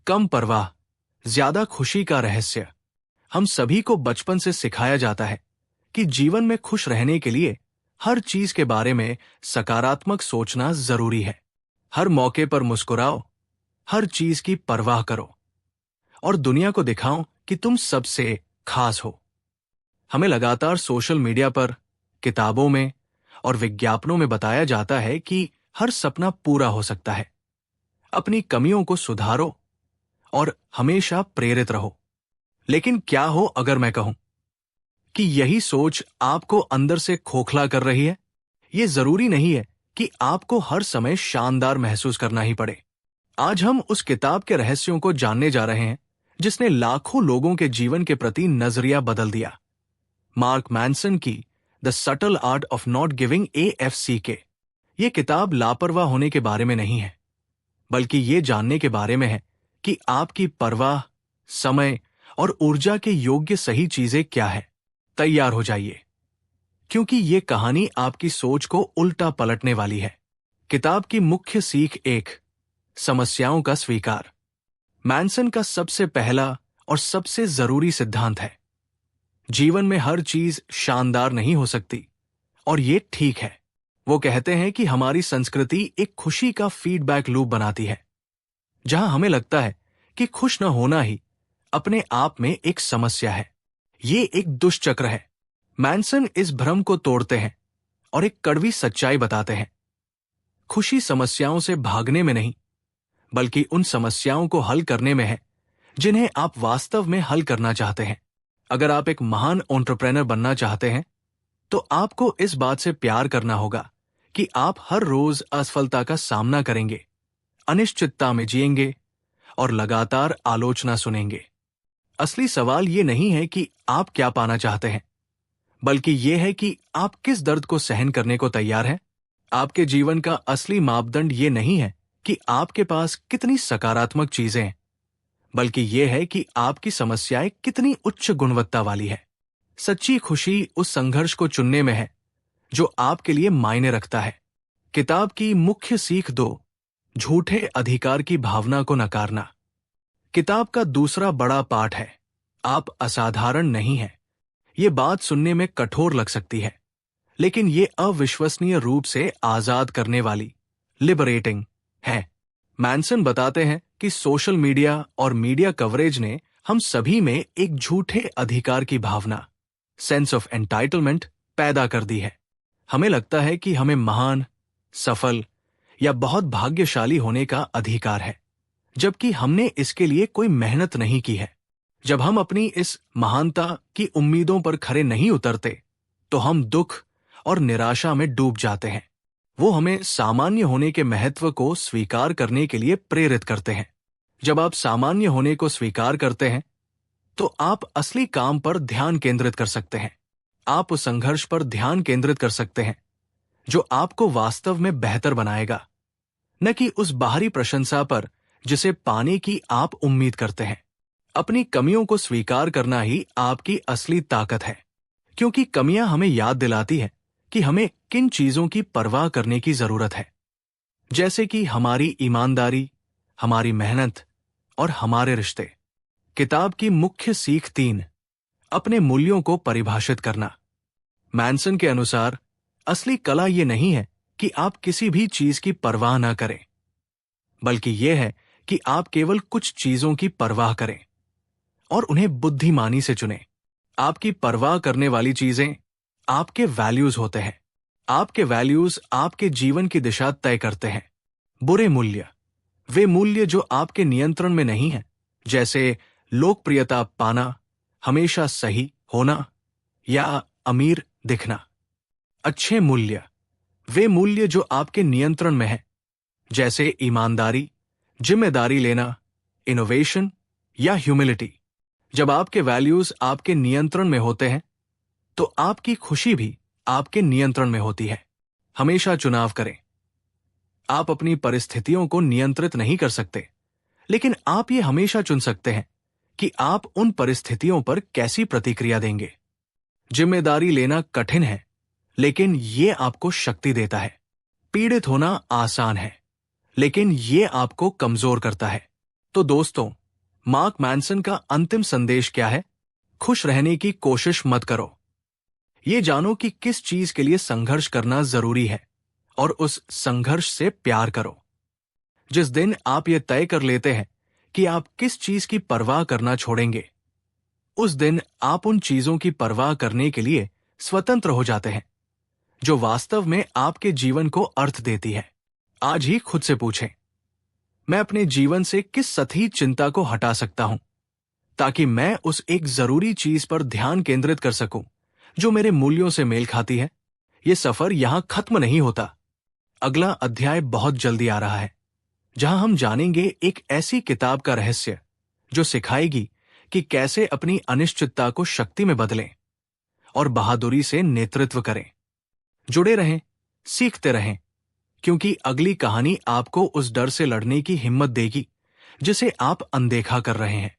कम परवाह, ज्यादा खुशी का रहस्य। हम सभी को बचपन से सिखाया जाता है कि जीवन में खुश रहने के लिए हर चीज के बारे में सकारात्मक सोचना जरूरी है। हर मौके पर मुस्कुराओ, हर चीज की परवाह करो और दुनिया को दिखाओ कि तुम सबसे खास हो। हमें लगातार सोशल मीडिया पर, किताबों में और विज्ञापनों में बताया जाता है कि हर सपना पूरा हो सकता है। अपनी कमियों को सुधारो और हमेशा प्रेरित रहो। लेकिन क्या हो अगर मैं कहूं कि यही सोच आपको अंदर से खोखला कर रही है? ये जरूरी नहीं है कि आपको हर समय शानदार महसूस करना ही पड़े। आज हम उस किताब के रहस्यों को जानने जा रहे हैं जिसने लाखों लोगों के जीवन के प्रति नजरिया बदल दिया। मार्क मैनसन की the subtle art of not giving AFCK। ये किताब लापरवाह होने के बारे में नहीं है, बल्कि ये जानने के बारे में है कि आपकी परवाह, समय और ऊर्जा के योग्य सही चीजें क्या है। तैयार हो जाइए, क्योंकि ये कहानी आपकी सोच को उल्टा पलटने वाली है। किताब की मुख्य सीख 1, समस्याओं का स्वीकार। मैनसन का सबसे पहला और सबसे जरूरी सिद्धांत है, जीवन में हर चीज शानदार नहीं हो सकती और ये ठीक है। वो कहते हैं कि हमारी संस्कृति एक खुशी का फीडबैक लूप बनाती है, जहां हमें लगता है कि खुश न होना ही अपने आप में एक समस्या है। ये एक दुष्चक्र है। मैनसन इस भ्रम को तोड़ते हैं और एक कड़वी सच्चाई बताते हैं। खुशी समस्याओं से भागने में नहीं, बल्कि उन समस्याओं को हल करने में है जिन्हें आप वास्तव में हल करना चाहते हैं। अगर आप एक महान एंटरप्रेन्योर बनना चाहते हैं, तो आपको इस बात से प्यार करना होगा कि आप हर रोज असफलता का सामना करेंगे, अनिश्चितता में जिएंगे और लगातार आलोचना सुनेंगे। असली सवाल ये नहीं है कि आप क्या पाना चाहते हैं, बल्कि ये है कि आप किस दर्द को सहन करने को तैयार हैं। आपके जीवन का असली मापदंड ये नहीं है कि आपके पास कितनी सकारात्मक चीजें हैं, बल्कि ये है कि आपकी समस्याएं कितनी उच्च गुणवत्ता वाली है। सच्ची खुशी उस संघर्ष को चुनने में है जो आपके लिए मायने रखता है। किताब की मुख्य सीख 2, झूठे अधिकार की भावना को नकारना। किताब का दूसरा बड़ा पाठ है, आप असाधारण नहीं हैं। ये बात सुनने में कठोर लग सकती है, लेकिन ये अविश्वसनीय रूप से आजाद करने वाली, लिबरेटिंग है। मैनसन बताते हैं कि सोशल मीडिया और मीडिया कवरेज ने हम सभी में एक झूठे अधिकार की भावना, सेंस ऑफ एंटाइटलमेंट, पैदा कर दी है। हमें लगता है कि हमें महान, सफल या बहुत भाग्यशाली होने का अधिकार है, जबकि हमने इसके लिए कोई मेहनत नहीं की है। जब हम अपनी इस महानता की उम्मीदों पर खरे नहीं उतरते, तो हम दुख और निराशा में डूब जाते हैं। वो हमें सामान्य होने के महत्व को स्वीकार करने के लिए प्रेरित करते हैं। जब आप सामान्य होने को स्वीकार करते हैं, तो आप असली काम पर ध्यान केंद्रित कर सकते हैं। आप उस संघर्ष पर ध्यान केंद्रित कर सकते हैं जो आपको वास्तव में बेहतर बनाएगा, न कि उस बाहरी प्रशंसा पर जिसे पाने की आप उम्मीद करते हैं। अपनी कमियों को स्वीकार करना ही आपकी असली ताकत है, क्योंकि कमियां हमें याद दिलाती है कि हमें किन चीजों की परवाह करने की जरूरत है, जैसे कि हमारी ईमानदारी, हमारी मेहनत और हमारे रिश्ते। किताब की मुख्य सीख 3, अपने मूल्यों को परिभाषित करना। मैनसन के अनुसार असली कला ये नहीं है कि आप किसी भी चीज की परवाह ना करें, बल्कि यह है कि आप केवल कुछ चीजों की परवाह करें और उन्हें बुद्धिमानी से चुनें। आपकी परवाह करने वाली चीजें आपके वैल्यूज होते हैं। आपके वैल्यूज आपके जीवन की दिशा तय करते हैं। बुरे मूल्य, वे मूल्य जो आपके नियंत्रण में नहीं हैं, जैसे लोकप्रियता पाना, हमेशा सही होना या अमीर दिखना। अच्छे मूल्य, वे मूल्य जो आपके नियंत्रण में हैं, जैसे ईमानदारी, जिम्मेदारी लेना, इनोवेशन या ह्यूमिलिटी। जब आपके वैल्यूज आपके नियंत्रण में होते हैं, तो आपकी खुशी भी आपके नियंत्रण में होती है। हमेशा चुनाव करें। आप अपनी परिस्थितियों को नियंत्रित नहीं कर सकते, लेकिन आप ये हमेशा चुन सकते हैं कि आप उन परिस्थितियों पर कैसी प्रतिक्रिया देंगे। जिम्मेदारी लेना कठिन है, लेकिन ये आपको शक्ति देता है। पीड़ित होना आसान है, लेकिन ये आपको कमजोर करता है। तो दोस्तों, मार्क मैनसन का अंतिम संदेश क्या है? खुश रहने की कोशिश मत करो। ये जानो कि किस चीज के लिए संघर्ष करना जरूरी है और उस संघर्ष से प्यार करो। जिस दिन आप ये तय कर लेते हैं कि आप किस चीज की परवाह करना छोड़ेंगे, उस दिन आप उन चीजों की परवाह करने के लिए स्वतंत्र हो जाते हैं जो वास्तव में आपके जीवन को अर्थ देती है। आज ही खुद से पूछें, मैं अपने जीवन से किस सतही चिंता को हटा सकता हूं ताकि मैं उस एक जरूरी चीज पर ध्यान केंद्रित कर सकूं जो मेरे मूल्यों से मेल खाती है। ये सफर यहां खत्म नहीं होता। अगला अध्याय बहुत जल्दी आ रहा है, जहां हम जानेंगे एक ऐसी किताब का रहस्य जो सिखाएगी कि कैसे अपनी अनिश्चितता को शक्ति में बदलें और बहादुरी से नेतृत्व करें। जुड़े रहें, सीखते रहें, क्योंकि अगली कहानी आपको उस डर से लड़ने की हिम्मत देगी जिसे आप अनदेखा कर रहे हैं।